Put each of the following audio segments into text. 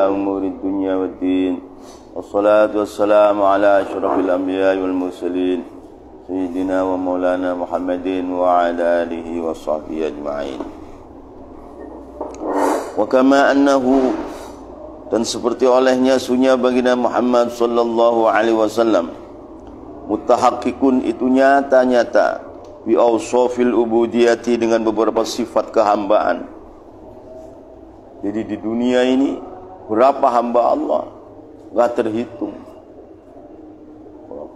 أمور الدنيا والدين والصلاة والسلام على أشرف الأنبياء والمرسلين سيدنا ومولانا محمد وعلى آله وصحبه أجمعين. Wakama annahu, dan seperti olehnya sunya baginda Muhammad sallallahu alaihi wasallam, mutahaqqiqun itu nyata-nyata bi awsafil ubudiyati, dengan beberapa sifat kehambaan. Jadi di dunia ini berapa hamba Allah enggak terhitung.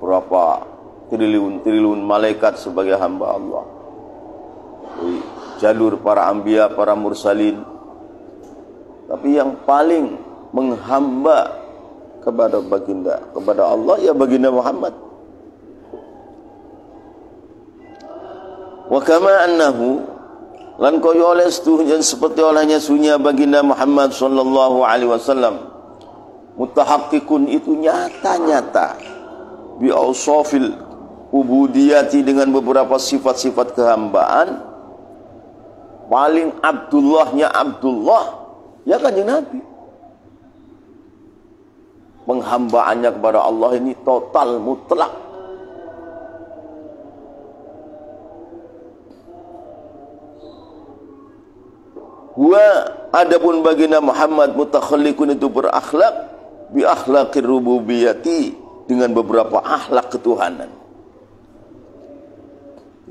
Berapa triliun malaikat sebagai hamba Allah. Jadi, jalur para anbiya, para mursalin. Tapi yang paling menghamba kepada Allah ya baginda Muhammad. Wa kama annahu, lan kaya oleh setuhun seperti olehnya sunya baginda Muhammad sallallahu alaihi wasallam, mutahaqqiqun itu nyata-nyata bi awsafil ubudiyati, dengan beberapa sifat-sifat kehambaan. Paling Abdullahnya Abdullah ya Kanjeng Nabi. Penghambaannya kepada Allah ini total, mutlak. Wa adapun baginda Muhammad mutakhalliqun itu berakhlak bi akhlaqir rububiyati, dengan beberapa akhlak ketuhanan.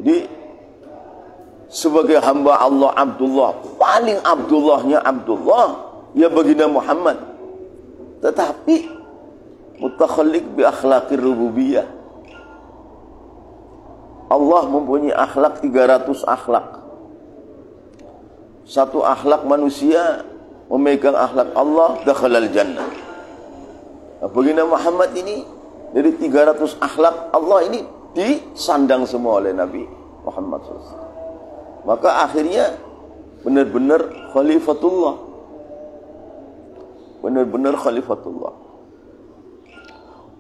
Jadi sebagai hamba Allah Abdullah, paling Abdullahnya Abdullah ya baginda Muhammad. Tetapi mutakhalliq bi akhlaqir rububiyah. Allah mempunyai akhlak 300 akhlak. Satu akhlak manusia memegang akhlak Allah, dakhalal jannah. Nah, baginda Muhammad ini dari 300 akhlak Allah ini disandang semua oleh Nabi Muhammad SAW. Maka akhirnya benar-benar khalifatullah. Benar-benar khalifatullah.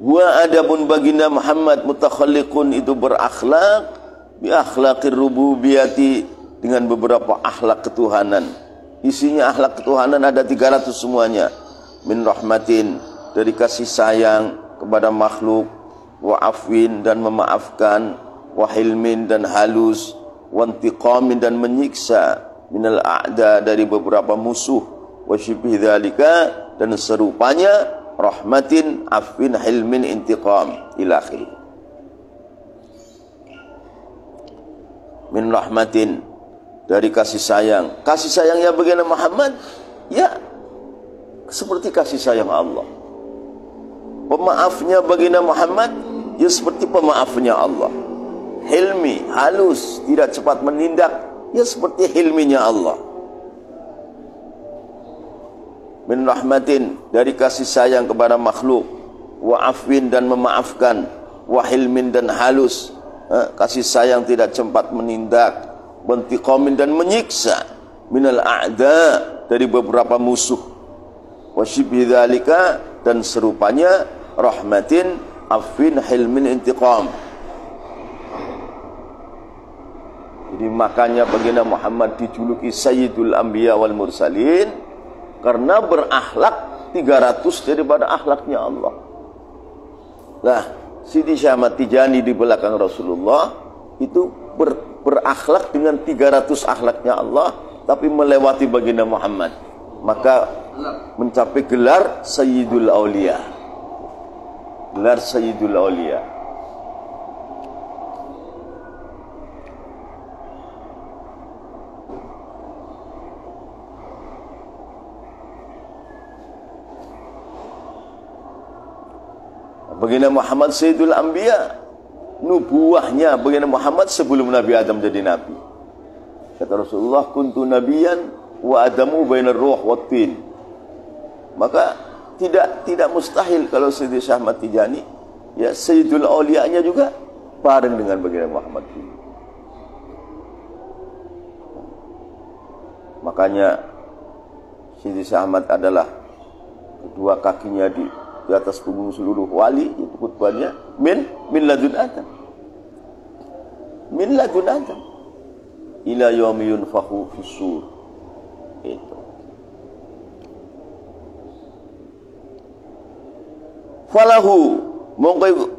Wa adapun baginda Muhammad mutakhalliqun itu berakhlak bi akhlaqir rububiyati, dengan beberapa akhlak ketuhanan. Isinya akhlak ketuhanan ada 300 semuanya. Min rahmatin, dari kasih sayang kepada makhluk, wa afwin, dan memaafkan, wa hilmin, dan halus, wa intiqamin, dan menyiksa, minal a'da, dari beberapa musuh, wa syibhi dzalika, dan serupanya, rahmatin, afwin, hilmin, intiqam, ila akhirih. Min rahmatin, dari kasih sayang. Kasih sayangnya baginda Muhammad ya seperti kasih sayang Allah. Pemaafnya baginda Muhammad ya seperti pemaafnya Allah. Hilmi, halus, tidak cepat menindak, ya seperti hilminya Allah. Min rahmatin, dari kasih sayang kepada makhluk, wa afwin, dan memaafkan, wa hilmin, dan halus, kasih sayang tidak cepat menindak, wa intiqamin, dan menyiksa, minal a'da, dari beberapa musuh, wa syibhi dzalika, dan serupanya, rahmatin, afwin, hilmin, intiqam. Jadi makanya baginda Muhammad dijuluki Sayyidul Anbiya wal Mursalin, karena berakhlak 300 daripada akhlaknya Allah. Nah, Sidi Syekh Ahmad Tijani di belakang Rasulullah itu berakhlak dengan 300 akhlaknya Allah, tapi melewati baginda Muhammad. Maka mencapai gelar Sayyidul Aulia. Gelar Sayyidul Aulia. Baginda Muhammad Sayyidul Anbiya, nubuahnya baginda Muhammad sebelum Nabi Adam jadi nabi. Kata Rasulullah, kuntu nabiyan wa adamu bainar ruh wat tin. Maka tidak mustahil kalau Sayyidi Syekh Ahmad Tijani ya Sayyidul Auliya-nya juga bareng dengan baginda Muhammad. Makanya Sayyidi Syekh Ahmad adalah kedua kakinya di atas punggung seluruh wali, itu khutbahnya min ladun Adam. Min ladun Adam ila yaumi yunfakhu fis-sur. Itu. falahu,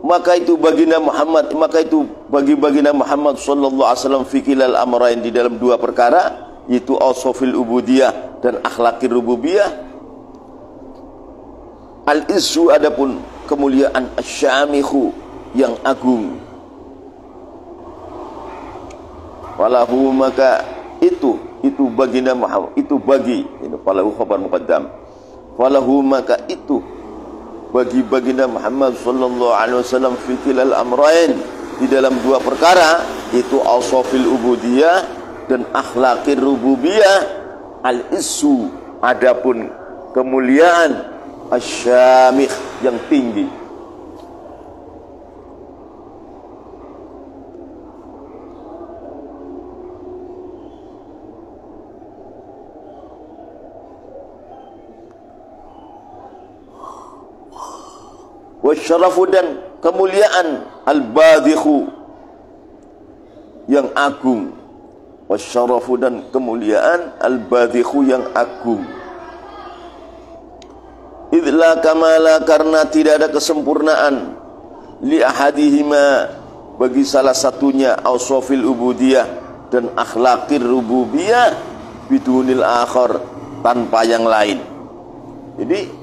maka itu baginda Muhammad, maka itu bagi baginda Muhammad sallallahu alaihi wasallam fi kilal amrain, di dalam dua perkara, yaitu ausofil ubudiyah dan akhlakir rububiyah. Al-izzu, adapun kemuliaan, asyamikhu, yang agung. Falahu, maka itu baginda Muhammad, itu bagi, itu falahu khabar muqaddam. Falahu, maka itu bagi baginda Muhammad sallallahu alaihi wasallam fi kilal amrain, di dalam dua perkara, itu ausofil ubudiyah dan akhlakir rububiyah. Al-issu, adapun kemuliaan, asyamikh, yang tinggi. Wasyarafu, dan kemuliaan, al-badikhu, yang agung. Wasyarafu, dan kemuliaan, al-badikhu, yang agung. Idla kamala, karena tidak ada kesempurnaan, li ahadihima, bagi salah satunya, ausofil ubudiyah dan akhlakir rububiyah, bidunil akhar, tanpa yang lain. Jadi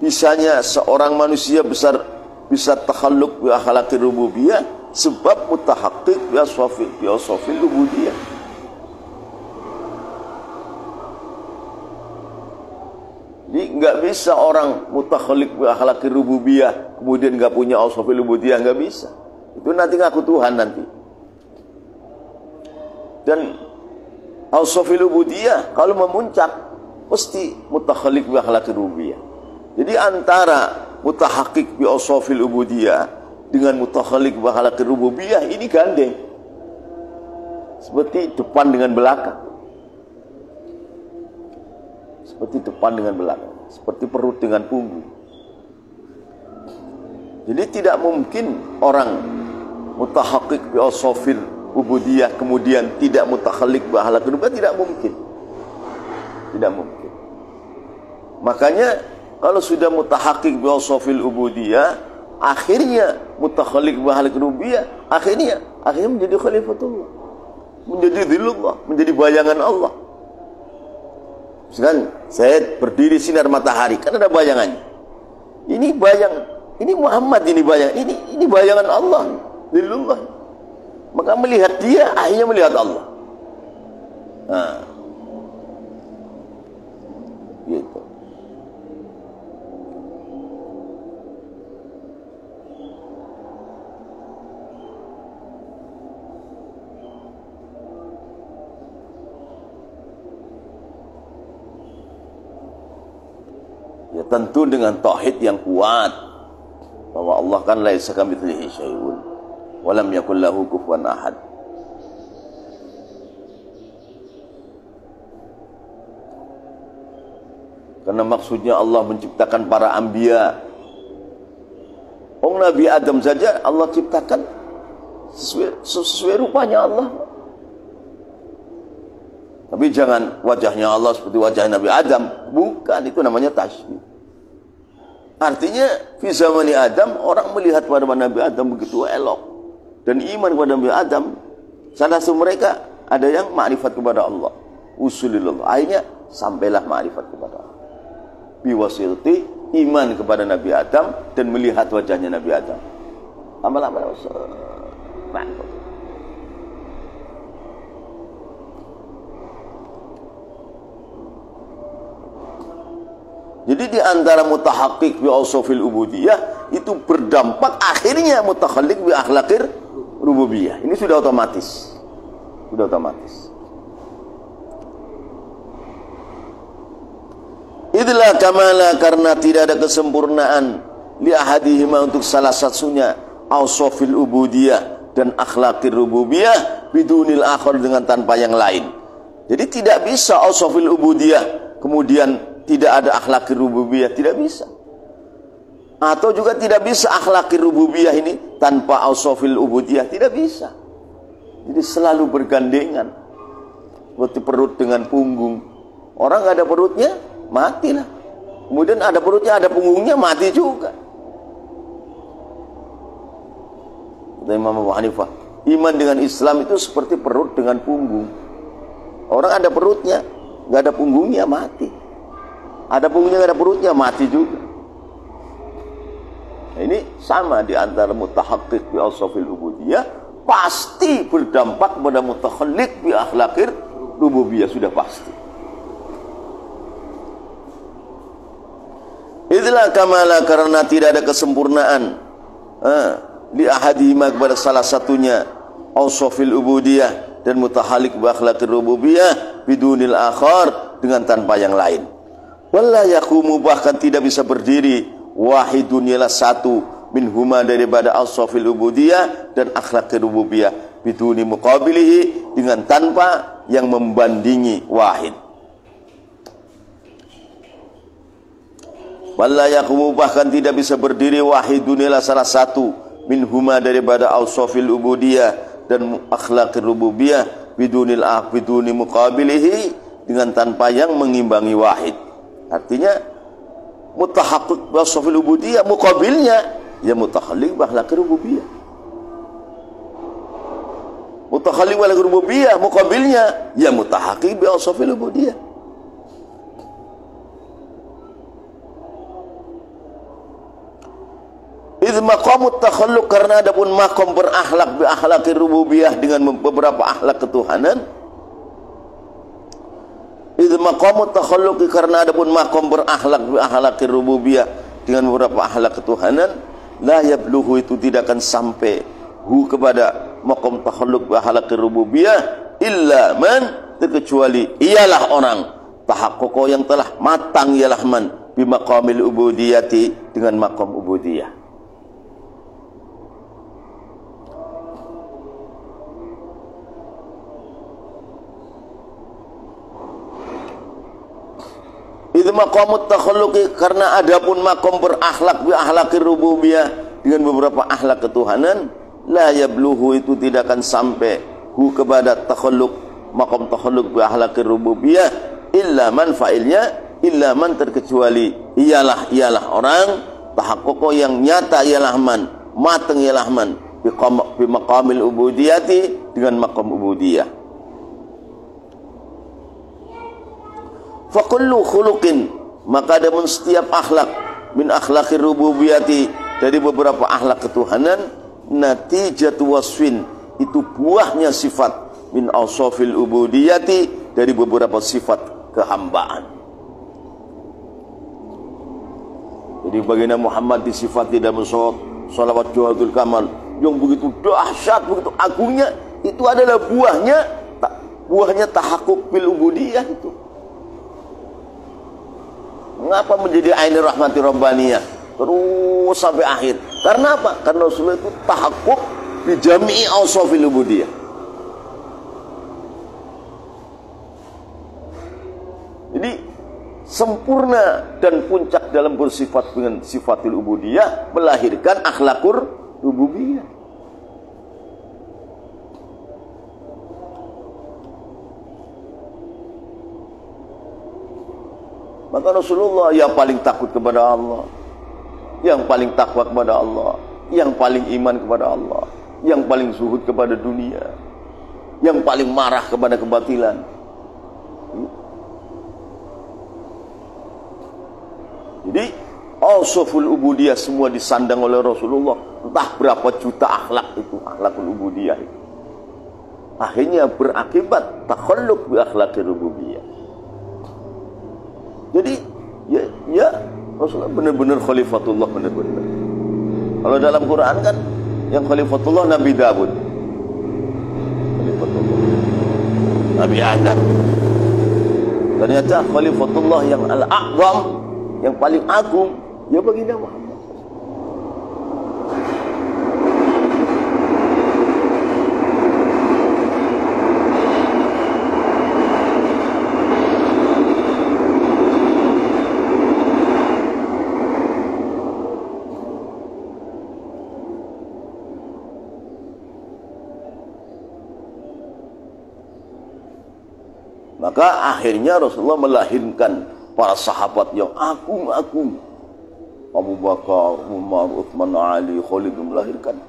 bisanya seorang manusia besar bisa takhalluk bi akhlaqir rububiyah sebab mutahaqqiq bi asfafil ubudiyah. Jadi nggak bisa orang mutakhalluk bi akhlaqir rububiyah kemudian nggak punya asfafil ubudiyah, nggak bisa. Itu nanti ngaku Tuhan nanti. Dan asfafil ubudiyah kalau memuncak pasti mutakhalluk bi akhlaqir rububiyah. Jadi antara mutahaqqiq bi ausofil ubudiyah dengan mutakhallik bi akhlaqir rububiyah ini gandeng. Seperti depan dengan belakang. Seperti depan dengan belakang, seperti perut dengan punggung. Jadi tidak mungkin orang mutahaqqiq bi ausofil ubudiyah kemudian tidak mutakhallik bi akhlaqir rububiyah, tidak mungkin. Tidak mungkin. Makanya kalau sudah mutahaqqiq bi ausofil ubudiyah, akhirnya mutakhallik bi akhlaqir rububiyah, akhirnya menjadi khalifatullah, menjadi dhillullah, menjadi bayangan Allah. Misalkan saya berdiri sinar matahari, kan ada bayangannya. Ini bayangan, ini Muhammad, ini bayangan, ini bayangan Allah, dhillullah. Maka melihat dia, akhirnya melihat Allah. Nah, gitu. Ya tentu dengan tauhid yang kuat bahwa Allah kan laisa kamitslihi syai'un wa lam yakul lahu kufuwan ahad. Karena maksudnya Allah menciptakan para anbiya. Nabi Adam saja Allah ciptakan sesuai rupanya Allah. Tapi jangan wajahnya Allah seperti wajah Nabi Adam. Bukan, itu namanya tasybih. Artinya, di zaman Adam, orang melihat pada Nabi Adam begitu elok. Dan iman kepada Nabi Adam, salah satu mereka ada yang ma'rifat kepada Allah. Usulillah. Akhirnya, sampailah ma'rifat kepada Allah. Biwasilti, iman kepada Nabi Adam, dan melihat wajahnya Nabi Adam. Lama-lama, mantap. Jadi di antara mutahaqqiq bi ausofil ubudiyah itu berdampak akhirnya mutakhalliq bi akhlaqir rububiyah. Ini sudah otomatis. Sudah otomatis. Idla kamala, karena tidak ada kesempurnaan li ahadihima untuk salah satunya ausofil ubudiyah dan akhlaqir rububiyah bidunil akhar, dengan tanpa yang lain. Jadi tidak bisa ausofil ubudiyah kemudian tidak ada akhlakir rububiyah, tidak bisa. Atau juga tidak bisa akhlakir rububiyah ini tanpa ausofil ubudiyah, tidak bisa. Jadi selalu bergandengan, seperti perut dengan punggung. Orang nggak ada perutnya, matilah. Kemudian ada perutnya, ada punggungnya, mati juga. kata Imam Abu Hanifah, iman dengan Islam itu seperti perut dengan punggung. Orang ada perutnya, nggak ada punggungnya, mati. Ada punggungnya, nggak ada perutnya, mati juga. Nah, ini sama di antara mutahaqqiq bi awsafil ubudiyah, pasti berdampak pada mutakhalliq bi akhlaqir rububiyah, sudah pasti. Itulah kamala, karena tidak ada kesempurnaan li ahadihima, kepada salah satunya awsafil ubudiyah dan mutahalik bi akhlaqir rububiyah bidunil akhar, dengan tanpa yang lain. Wala yaqumu, bahkan tidak bisa berdiri, wahidun, ialah satu, minhuma, daripada awsafil ubudiyah dan akhlaqir rububiyah, biduni muqabilihi, dengan tanpa yang membandingi wahid. Wala yaqumu, bahkan tidak bisa berdiri, wahidun, ialah salah satu, minhuma, daripada awsafil ubudiyah dan akhlaqir rububiyah, biduni muqabilihi, dengan tanpa yang mengimbangi wahid. Artinya mutahaqqiq bi awsafil ubudiyah, muqabilnya ya mutahalliq bi akhlaqir rububiyah. Mutahalliq bi akhlaqir rububiyah, muqabilnya ya mutahaqqiq bi awsafil ubudiyah. Idz maqamut takhalluq, karena adapun maqam berakhlak bi akhlaqir rububiyah, dengan beberapa akhlak ketuhanan. Idz maqamut takhalluq, karena adapun maqam berakhlak bi akhlaqir rububiyah, dengan beberapa akhlak ketuhanan, la yablughu, itu tidak akan sampai hu kepada maqam takhalluq bi akhlaqir rububiyah, illa man, terkecuali ialah orang tahaqqaq yang telah matang, ialah man bi maqamil ubudiyati, dengan maqam ubudiyah. Itu maqamut takhalluqi, karena adapun maqam berakhlak bi akhlaqir rububiyah, dengan beberapa akhlak ketuhanan, la yablughu, itu tidak akan sampai hu kepada takhalluq, maqam takhalluq bi akhlaqir rububiyah, illa man, fa'ilnya illa man, terkecuali ialah orang tahaqqaq yang nyata, ialah man, mateng, ialah man bi maqamil ubudiyati, dengan maqam ubudiyah. Fakullu khuluqin, maka adapun setiap akhlak min akhlaqir rububiyati, dari beberapa akhlak ketuhanan, natijatu wasfin, itu buahnya sifat, min awsafil ubudiyati, dari beberapa sifat kehambaan. Jadi baginda Muhammad disifati dalam sholawat Jawharatul Kamal yang begitu dahsyat, begitu agungnya, itu adalah buahnya tahaqquk bil ubudiyah itu. Mengapa menjadi ainur rahmati rabbaniyah terus sampai akhir? Karena apa? Karena Rasulullah itu tahaqquk bi jami'i awsafil ubudiyah. Jadi sempurna dan puncak dalam bersifat dengan sifatil ubudiyah, melahirkan akhlaqur rububiyah. Maka Rasulullah yang paling takut kepada Allah, yang paling takwa kepada Allah, yang paling iman kepada Allah, yang paling zuhud kepada dunia, yang paling marah kepada kebatilan. Jadi awsaful ubudiyah semua disandang oleh Rasulullah. Entah berapa juta akhlak itu, akhlakul ubudiyah itu. Akhirnya berakibat takhalluq bi akhlaqir rububiyah. Jadi ya Rasulullah benar-benar khalifatullah, benar-benar. Kalau dalam Quran kan yang khalifatullah Nabi Daud, khalifatullah Nabi Adam. Ternyata khalifatullah yang al-a'zam, yang paling agung, ya baginda Muhammad. Maka akhirnya Rasulullah melahirkan para sahabat yang agung-agung. Abu Bakar, Umar, Uthman, Ali, Khalid, melahirkan.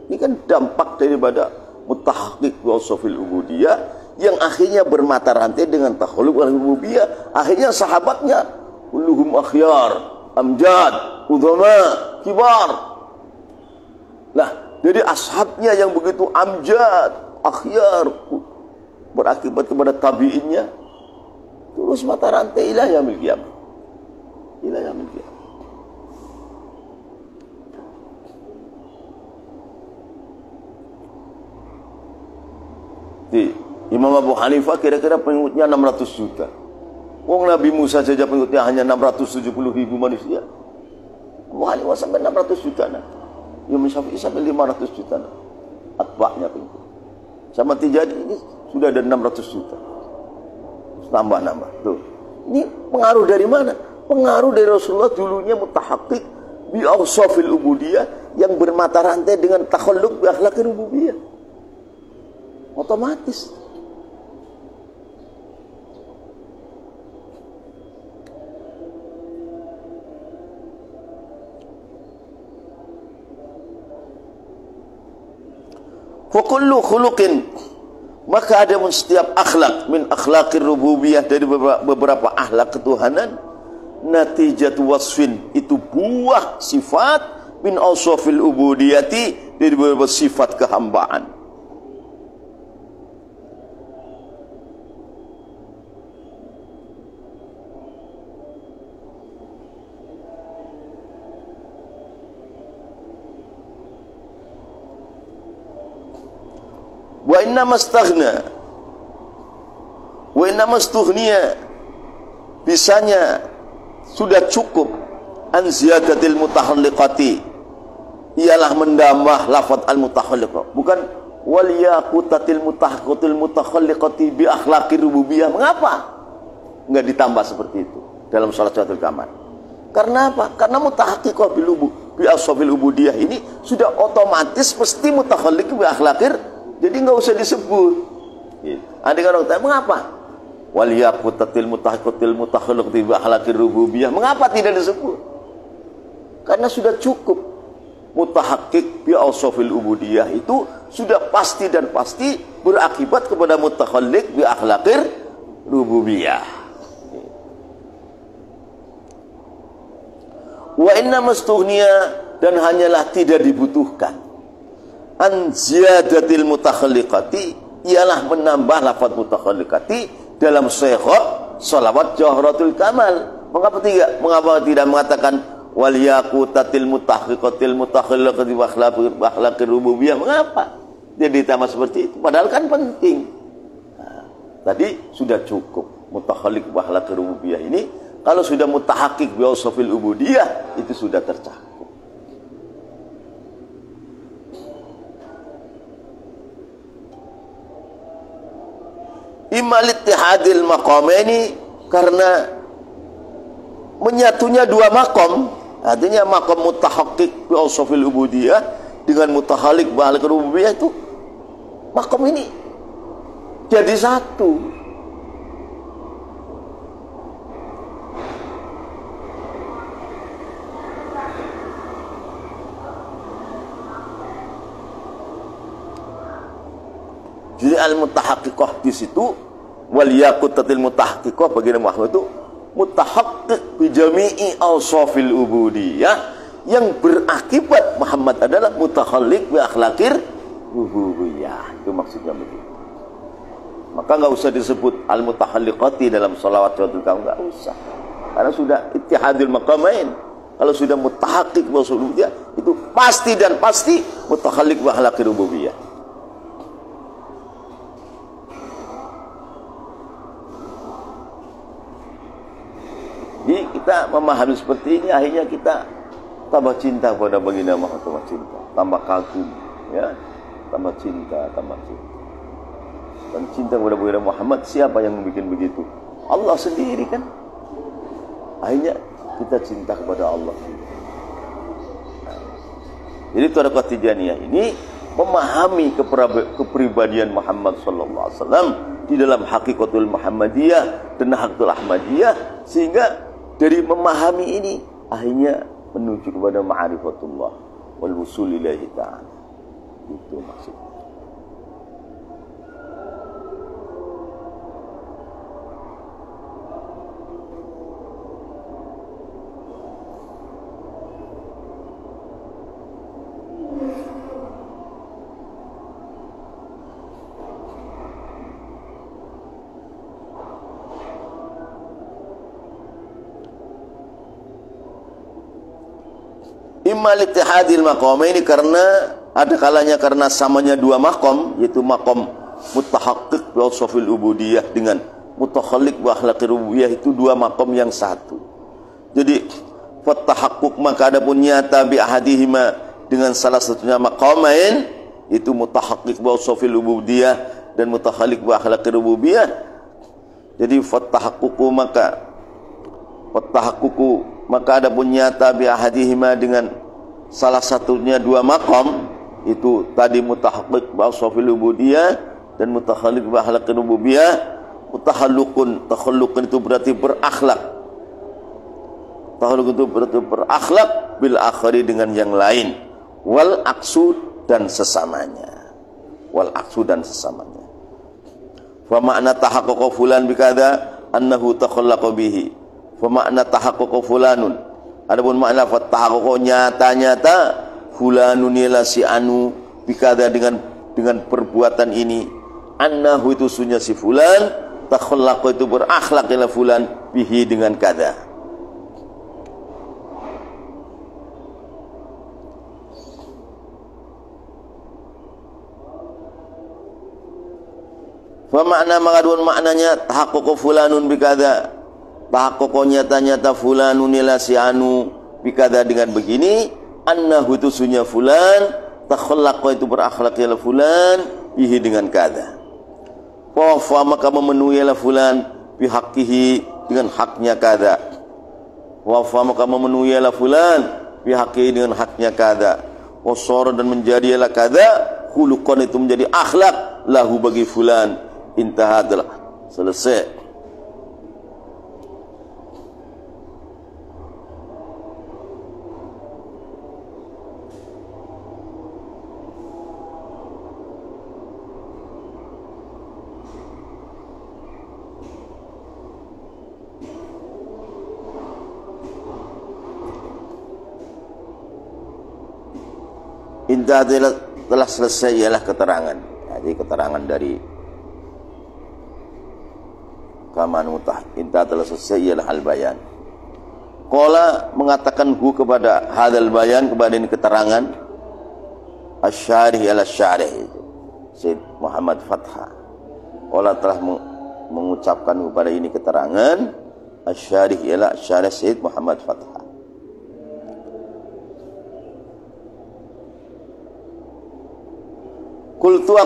Ini kan dampak daripada mutahaqqiq bi awsafil ubudiyah yang akhirnya bermata rantai dengan takhalluq wal rububiyah. Akhirnya sahabatnya kulluhum akhyar, amjad, udhama, kibar. Nah, jadi ashabnya yang begitu amjad, akhyar, berakibat kepada tabi'innya, terus mata rantai ila yaumil qiyamah. Ila yaumil qiyamah. Imam Abu Hanifah kira-kira pengikutnya 600 juta. Wong Nabi Musa saja pengikutnya hanya 670 ribu manusia. Abu Hanifah sampai 600 juta. Nah. Imam Syafi'i sampai 500 juta. Nah. Atba'nya pengikut. Sama Tijani ini sudah ada 600 juta. Tambah-nambah. Tuh. Ini pengaruh dari mana? Pengaruh dari Rasulullah dulunya mutahaqqiq bi awsafil ubudiyah yang bermata rantai dengan takhalluq bi akhlaqir rububiyah. Otomatis. Fakullu khuluqin, maka ada setiap akhlak min akhlaqir rububiyah, dari beberapa akhlak ketuhanan, natijatu wasfin, itu buah sifat, min awsafil ubudiyati, dari beberapa sifat kehambaan. Wa inna mastaghna wa inna mastughniya, bisanya sudah cukup an ziyadatil mutahalliqati, ialah menambah lafaz al mutahalliqah, bukan wal yaqutatil mutahalliqati bi akhlaqir rububiyah. Mengapa enggak ditambah seperti itu dalam Shalawatul Kamal? Karena apa? Karena mutahaqqiqah bi ashabil ubudiyah ini sudah otomatis mesti mutahalliq bi akhlaqir. Jadi nggak usah disebut. Ada orang tanya, mengapa? Waliyaqutatil mutahalliqati bi akhlaqir rububiyah. Mengapa tidak disebut? Karena sudah cukup. Mutahaqqiq bi awsafil ubudiyah itu sudah pasti dan pasti berakibat kepada mutahalliq bi akhlaqir rububiyah. Wa inna mastughniya, dan hanyalah tidak dibutuhkan an ziyadatil mutakhalliqati, ialah menambah lafaz mutakhalliqati dalam syighah shalawat Jawharatul Kamal. Mengapa tidak mengatakan wal yaqutatil mutahalliqati wa akhlaqir rububiyah? Mengapa jadi ditambah seperti itu? Padahal kan penting. Nah, tadi sudah cukup mutahalliq wa akhlaqir rububiyah ini. Kalau sudah mutahaqqiq bi awsafil ubudiyah, itu sudah tercakup. Imal ittihadil maqamaini, karena menyatunya dua makom, artinya makom mutahaqqiq bi awsafil ubudiyah dengan mutahalliq bi akhlaqir rububiyah, itu makom ini jadi satu. Jadi al-mutahaqqiqah di situ, wal yaqutatil mutahaqqiqah bagi Muhammad itu mutahaqqiq bi jami'i awsafil ubudiyah, yang berakibat Muhammad adalah mutahalliq bi akhlaqir rububiyah. Itu maksudnya begitu. Maka enggak usah disebut al-mutahalliqati dalam shalawat Jawharatul Kamal, enggak usah. Karena sudah ittihadul maqamain. Kalau sudah mutahaqqiq bi awsafil ubudiyah, itu pasti dan pasti mutahalliq bi akhlaqir rububiyah. Jadi kita memahami seperti ini, akhirnya kita tambah cinta kepada baginda Muhammad, tambah cinta, tambah kagum, ya, tambah cinta. Dan cinta kepada baginda Muhammad, siapa yang membuat begitu? Allah sendiri kan. Akhirnya kita cinta kepada Allah. Jadi Thariqah Tijaniyah ini memahami kepribadian Muhammad sallallahu alaihi wasallam di dalam hakikatul Muhammadiyah dan hakikatul Ahmadiyah, sehingga dari memahami ini akhirnya menuju kepada ma'rifatullah wal wusul ilaihi ta'ala. Itu maksudnya. Imma littihadil maqamaini, karena ada kalanya karena samanya dua maqam, yaitu maqam mutahaqqiq wa safil ubudiyah dengan mutakhalliq wa akhlaqir rububiyah, itu dua maqam yang satu. Jadi fatahaqquq, maka adapun nyata bi ahadihima dengan salah satunya maqamain, itu mutahaqqiq wa safil ubudiyah dan mutakhalliq wa akhlaqir rububiyah. Jadi fatahaqquq maka adapun nyata bi ahadihima dengan salah satunya dua maqam, itu tadi mutahaqqiq bi awsafil ubudiyah dan mutakhalliq bi akhlaqir rububiyah. Takhalluqun itu berarti berakhlak. Takhalluq itu berarti berakhlak bil akhari, dengan yang lain. Wal aqsu, dan sesamanya. Wal aqsu, dan sesamanya. Fa makna tahaqqaqa fulan bi kadza annahu takhallaqa bihi. Fa makna tahaqqaqa fulanun, adapun makna tahaqqaqa nyata-nyata, fulanun ila si anu bikada dengan perbuatan ini, annahu itu sunya si fulan, takhallaqa itu berakhlak ila fulan bihi dengan kada. Fa makna mengadun maknanya tahaqqaqa fulanun bikada, tahaqqaqa nyata-nyata fulanun ila si anu bikada dengan begini, annahu itu sunya fulan, takhallaqa itu berakhlak ila fulan bihi dengan kada. Fa maka memenuhi ila fulan bihaqqihi dengan haknya kada. Wa fa maka memenuhi ila fulan bihaqqihi dengan haknya kada. Wasara, dan menjadi ila kada, khuluqan itu menjadi akhlak lahu bagi fulan. Intaha, adalah selesai. Indah telah selesai ialah keterangan. Jadi keterangan dari kaman mutah. Indah telah selesai ialah al-bayan. Qala mengatakan kepada hadal bayan, kepada ini keterangan, asy-syarih ala syarih itu Syed Muhammad Fatha. Qala telah mengucapkan kepada ini keterangan, asy-syarih ala syarih Syed Muhammad Fatha. Qultu,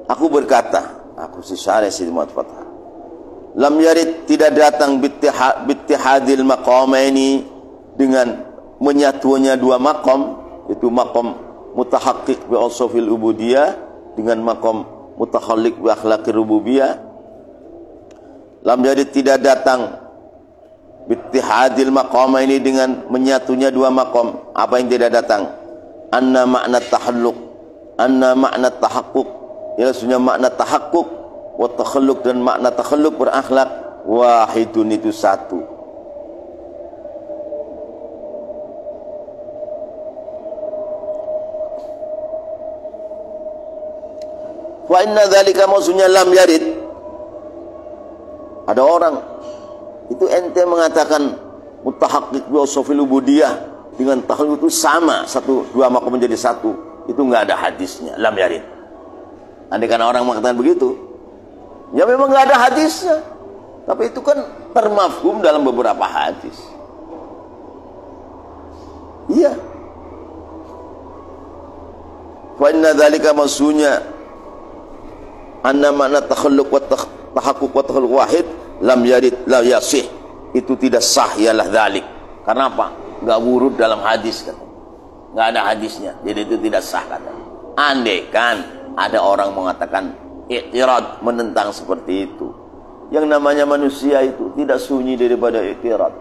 aku berkata, aku si syarih Syed Muhammad Fatha, lam yarid, tidak datang bittihadil maqamaini, dengan menyatunya dua maqam, itu maqam mutahaqqiq bi awsafil ubudiyah dengan maqam mutakhalliq bi akhlaqir rububiyah. Lam yarid, tidak datang bittihadil maqamaini dengan menyatunya dua maqam. Apa yang tidak datang? Anna makna tahalluq, anna makna tahaqquq, ya sunya makna tahaqquq wa takhalluq, dan makna takhalluq berakhlak, wahidun itu satu. Wa inna dzalika maksudnya lam yarid. Ada orang itu ente mengatakan mutahaqqiq wa safil ubudiyah dengan takhalluq itu sama, dua maqam menjadi satu, itu enggak ada hadisnya, lam yarid. Andai kan orang mengatakan begitu, ya memang enggak ada hadisnya, tapi itu kan termafhum dalam beberapa hadis. Iya. Fa inna dzalika maksudnya anna makna takhalluq wa tahaqquq wa takhalluq wahid lam yarid, la yasih, itu tidak sah, ialah dzalik. Karena apa? Enggak wurud dalam hadis, kata. Enggak ada hadisnya, jadi itu tidak sah, kata. Andai kan ada orang mengatakan i'tirad, menentang seperti itu, yang namanya manusia itu tidak sunyi daripada i'tirad.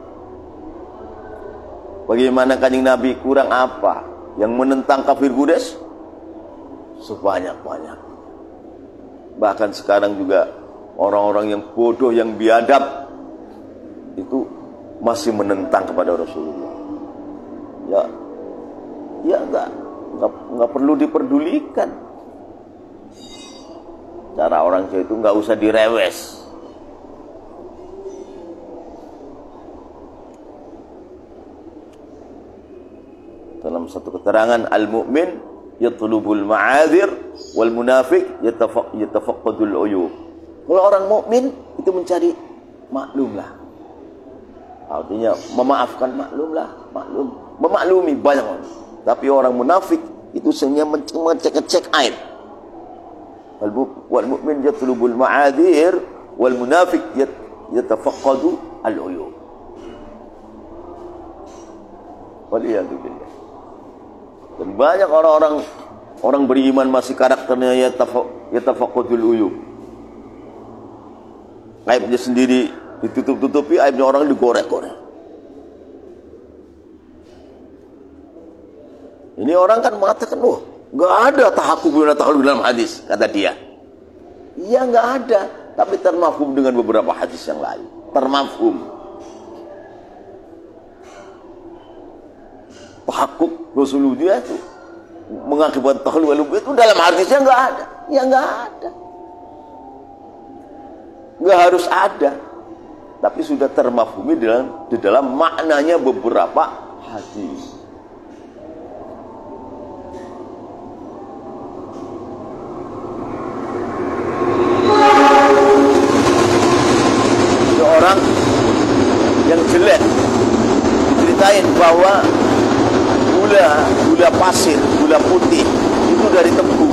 Bagaimana Kanjeng Nabi kurang apa? yang menentang kafir Quraisy sebanyak-banyak. Bahkan sekarang juga orang-orang yang bodoh, yang biadab itu masih menentang kepada Rasulullah. Ya enggak perlu diperdulikan. Cara orang Jawa itu enggak usah direwes. Dalam satu keterangan, al-mu'min yatlubul ma'adzir wal munafiq yatafaqqadul uyub. Kalau orang mukmin itu mencari maklumlah. Artinya memaafkan, memaklumi banyak orang. Tapi orang munafik itu hanya mengecek aib. Wal mu'min yatlubul ma'adzir wal munafiq yatafaqqadu al uyub. Waliyadu billah. Dan banyak orang beriman masih karakternya yatafaqqadul uyub. Aibnya sendiri ditutup-tutupi, aibnya orang digorek-gorek. Ini orang kan mengatakan, nggak ada tahakkuk dalam hadis, kata dia. Iya, nggak ada, tapi termafhum dengan beberapa hadis yang lain. Termafhum. Tahakkuk Rasulullah itu mengakibatkan tahlul itu dalam hadisnya nggak ada. Ya nggak ada. Nggak harus ada. Tapi sudah termafhumi di dalam maknanya beberapa hadis. Ada orang yang jelek diceritain bahwa gula pasir, gula putih itu dari tebu.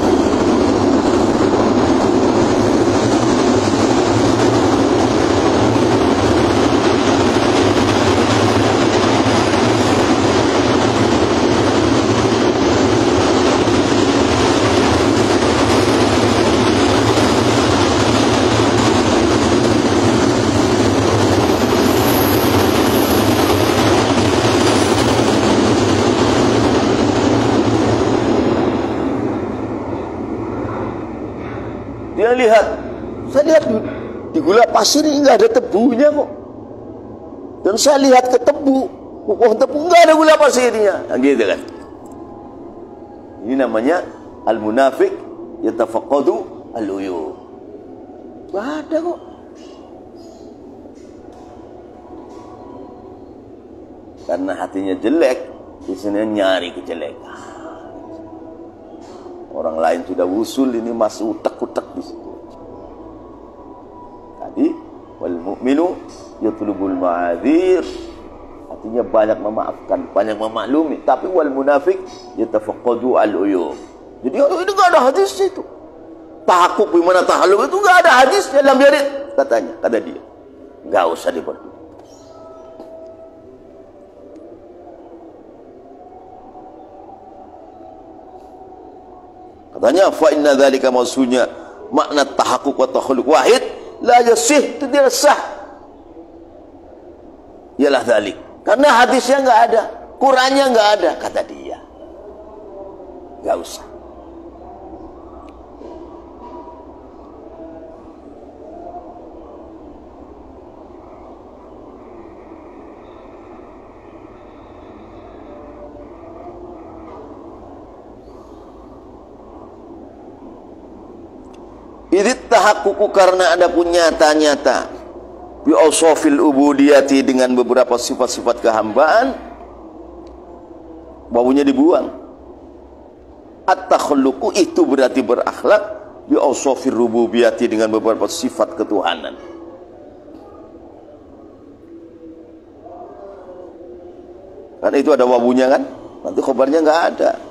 Saya lihat di gula pasir ini nggak ada tebunya kok. Dan saya lihat ke tebu, pohon tebu nggak ada gula pasirnya. Nah, gitu kan? Ini namanya al-munafiq yatafaqqadu al-uyub. Nggak ada kok. Karena hatinya jelek, di sini nyari kejelekan. Orang lain sudah usul, ini masih utek-utek di situ. Tadi wal mu'minu yatlubul ma'adzir, artinya banyak memaafkan, banyak memaklumi. Tapi wal munafiq yatafaqqadu al uyub. Jadi itu enggak ada hadis itu. Tahakkuk bagaimana tahallul itu enggak ada hadis dalam hadis katanya, kata dia. Enggak usah diperlu. Katanya fa inna dzalika maksudnya makna tahakkuk wa takhalluk wahid la yasih, itu tidak sah. Ialah dzalik. Karena hadisnya enggak ada, Qur'annya enggak ada, kata dia. Enggak usah. Idit tahakkuku, karena ada pun nyata-nyata bi awsafil ubudiyati, dengan beberapa sifat-sifat kehambaan, baunya dibuang. At-takhalluqu itu berarti berakhlak bi awsafir rububiyati, dengan beberapa sifat ketuhanan. Karena itu ada wabunya kan? Nanti khobarnya nggak ada.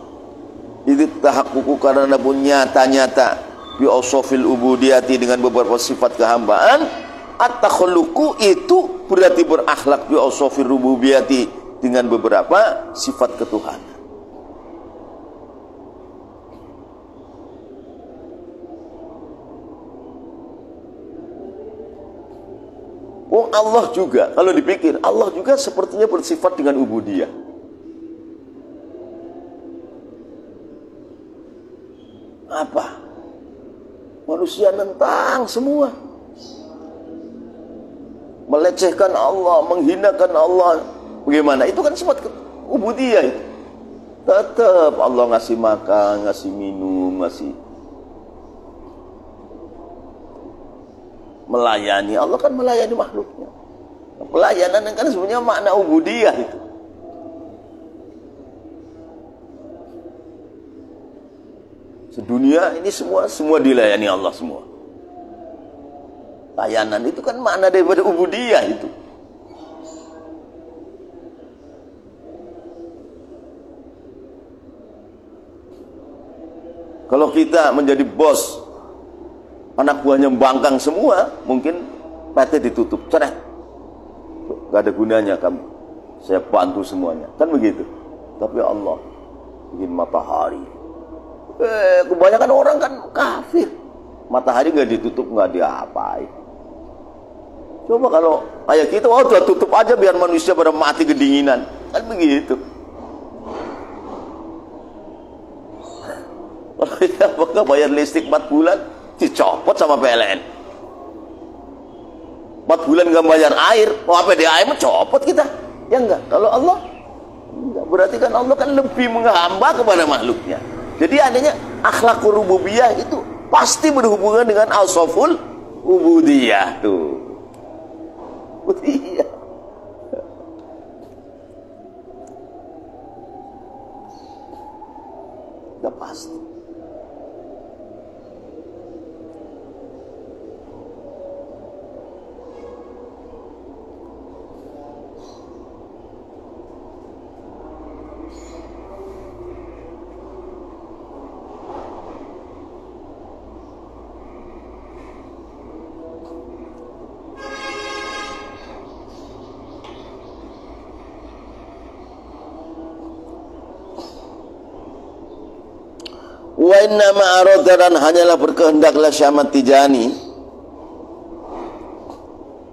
Idit tahakkuku, karena ada pun nyata-nyata bi awsafil ubudiyati, dengan beberapa sifat kehambaan. At-takhalluqu itu berarti berakhlak bi awsafir rububiyati, dengan beberapa sifat ketuhanan. Oh, Allah juga, kalau dipikir Allah juga sepertinya bersifat dengan ubudiyah. Apa? Manusia nentang semua. Melecehkan Allah, menghinakan Allah. Bagaimana? Itu kan sifat ubudiyah itu. Tetap Allah ngasih makan, ngasih minum, ngasih melayani. Allah kan melayani makhluknya. Pelayanan kan sebenarnya makna ubudiyah itu. Sedunia ini semua dilayani Allah semua. Layanan itu kan makna daripada ubudiyah itu. Kalau kita menjadi bos, anak buahnya bangkang semua, mungkin PT ditutup, cerai. Gak ada gunanya kamu. Saya bantu semuanya. Kan begitu. Tapi Allah bikin matahari. Kebanyakan orang kan kafir. Matahari nggak ditutup, nggak diapain. Coba kalau kayak kita, udah tutup aja biar manusia pada mati kedinginan. Kan begitu. Kalau kita bakal bayar listrik 4 bulan, dicopot sama PLN. 4 bulan nggak bayar air, PDAM copot kita. Ya enggak? Kalau Allah, enggak. Berarti kan Allah kan lebih menghamba kepada makhluknya. Jadi adanya akhlakul rububiyah itu pasti berhubungan dengan ausoful ubudiyah tuh. Ubudiyah. Udah pasti. Wa inna ma'arodaran hanyalah berkehendaklah Syahmat Tijani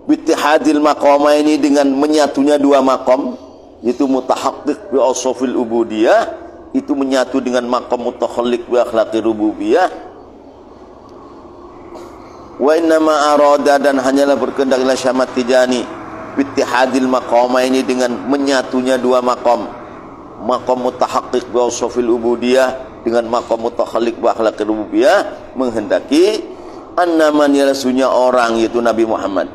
bittihadil maqama ini dengan menyatunya dua maqam, yaitu mutahaqqiq bi ausofil ubudiyah, itu menyatu dengan maqam mutakhalliq bi akhlaqir rububiyah. Wa inna ma'aroda dan hanyalah berkehendaklah Syahmat Tijani bittihadil maqama ini dengan menyatunya dua maqam, maqam mutahaqqiq bi ausofil ubudiyah dengan maqam mutakhalliq wa akhlaqir rububiyah, menghendaki annaman yalasunya orang, yaitu Nabi Muhammad,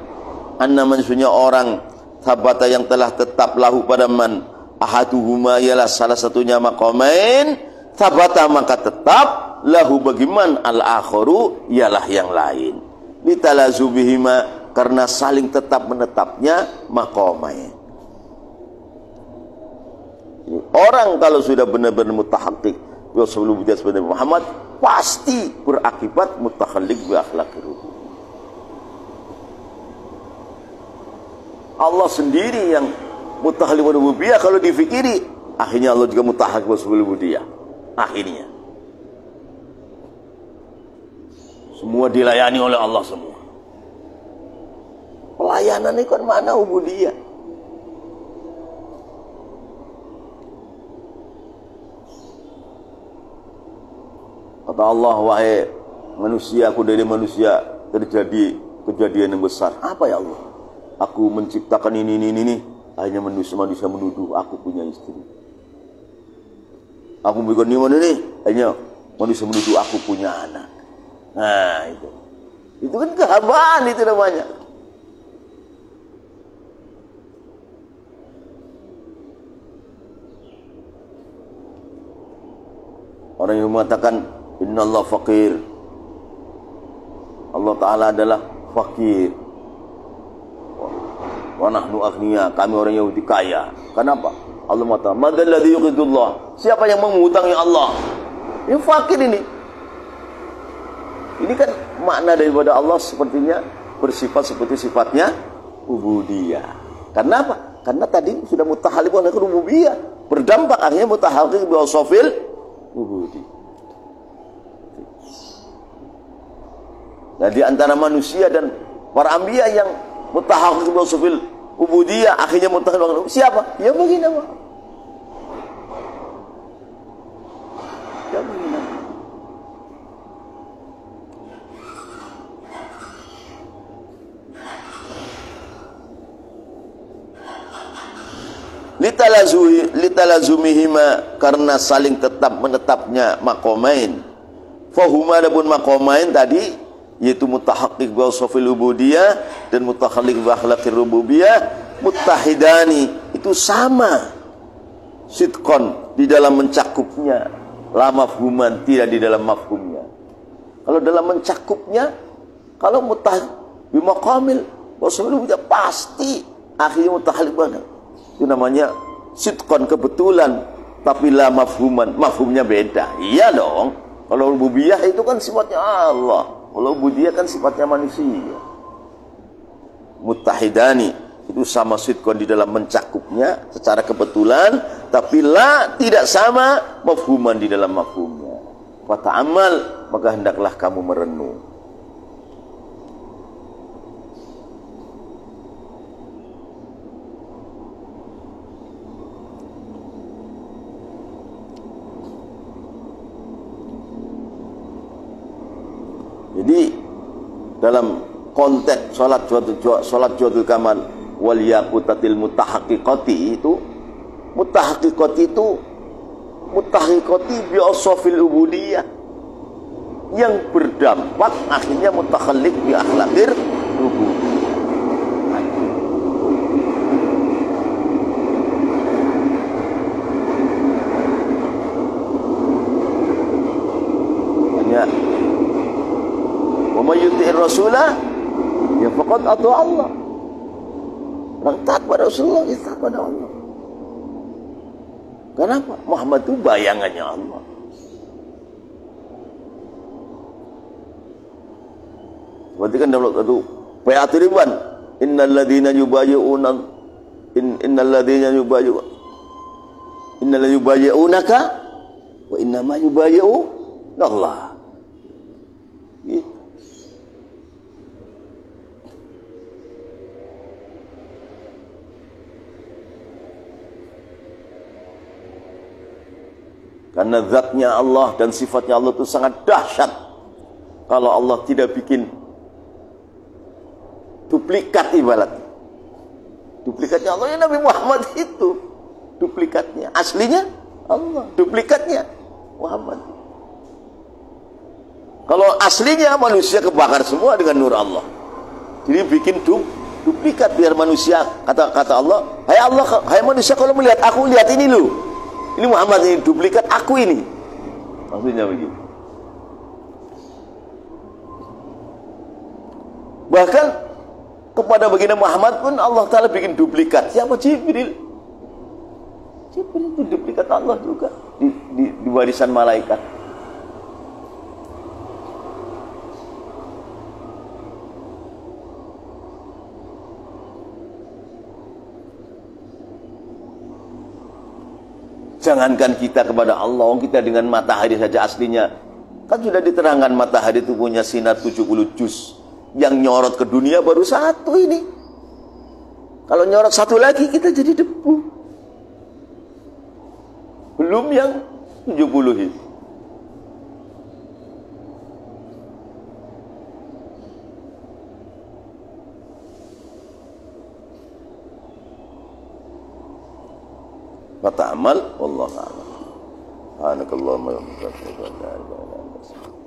annaman sunya orang thabata yang telah tetap lahu pada man ahaduhuma ialah salah satunya maqamain, thabata maka tetap lahu bagiman al-akharu ialah yang lain, litalazubihima karena saling tetap menetapnya maqamain. Orang kalau sudah benar-benar mutahaqqiq sebelum dia sebenarnya Muhammad, pasti berakibat mutakhalliq bi akhlaqir rububiyah. Allah sendiri yang mutakhalliq bi rububiyah, kalau difikiri akhirnya Allah juga mutakhalliq bi rububiyah. Akhirnya semua dilayani oleh Allah semua. Pelayanan itu kan mana ubudiyah. Kata Allah, wahai manusia, aku dari manusia terjadi kejadian yang besar. Apa ya Allah? Aku menciptakan ini. Akhirnya manusia menuduh aku punya istri. Aku membuat ini. Akhirnya manusia menuduh aku punya anak. Nah itu. Itu kan kehambaan itu namanya. Orang yang mengatakan Inna Allah fakir, Allah Ta'ala adalah fakir, wa nahnu aghniya, kami orang Yahudi kaya. Kenapa? Allah mengatakan madalladzi yuqidullah, siapa yang mengutangi Allah? Ini fakir ini. Ini kan makna daripada Allah sepertinya bersifat seperti sifatnya ubudiyah. Karena apa? Karena tadi sudah mutahalliq dengan rububiyah, berdampak akhirnya mutahalliq bi ausofil ubudiyah. Nah, di antara manusia dan para anbiya yang mutahaqqiq bi ausofil ubudiyah akhirnya mutahhalliq siapa? Ya bagi nama. Ya bagi nama. litalazumihima, karena saling tetap menetapnya maqamain. Fahuma adapun maqamain tadi yaitu mutahaqqiq bi awsafil ubudiyah dan mutahalliq bi akhlaqir rububiyah, muttahidani itu sama sidqan di dalam mencakupnya, la mafhuman tidak di dalam mafhumnya. Kalau dalam mencakupnya, kalau mutahid bi maqamil awsafil ubudiyah pasti akhirnya mutahalliq banget. Itu namanya sidqan, kebetulan, tapi la mafhuman, mafhumnya beda. Iya dong. Kalau rububiyah itu kan sifatnya Allah, kalau ubudiyah kan sifatnya manusia. Muttahidani itu sama sidqan di dalam mencakupnya secara kebetulan, tapi la tidak sama mafhuman di dalam mafhumnya. Fata'amal, maka hendaklah kamu merenung. Jadi dalam konteks salat Jawharatul Kamal wal yaqutatil mutahaqqiqati itu mutahaqqiqati bi awsafil ubudiyah yang berdampak akhirnya mutakhalliq bi akhlaqir rububiyah. Rasulah ya faqad atau Allah, orang taat pada Rasulullah ya taat pada Allah. Kenapa? Muhammad itu bayangannya Allah. Berarti kan dalam satu ayat Ridwan, innal ladzina yubayyi'unaka wa innama yubayyi'una Allah. Karena zatnya Allah dan sifatnya Allah itu sangat dahsyat. Kalau Allah tidak bikin duplikat ibarat. Duplikatnya Allah ya Nabi Muhammad itu. Duplikatnya. Aslinya Allah. Duplikatnya Muhammad. Kalau aslinya manusia kebakar semua dengan nur Allah. Jadi bikin duplikat biar manusia, kata Allah, hai manusia kalau melihat aku, lihat ini lu. Ini Muhammad, ini duplikat aku ini. Maksudnya begitu. Bahkan kepada baginda Muhammad pun Allah Ta'ala bikin duplikat. Siapa? Jibril. Jibril itu duplikat Allah juga di warisan malaikat. Jangankan kita kepada Allah, kita dengan matahari saja aslinya. Kan sudah diterangkan matahari itu punya sinar 70 juz. Yang nyorot ke dunia baru satu ini. Kalau nyorot satu lagi kita jadi debu. Belum yang 70 itu. Fata'amal wallahu a'lam. Subhanakallahumma wa bihamdika, la ilaha illa anta, astaghfiruka.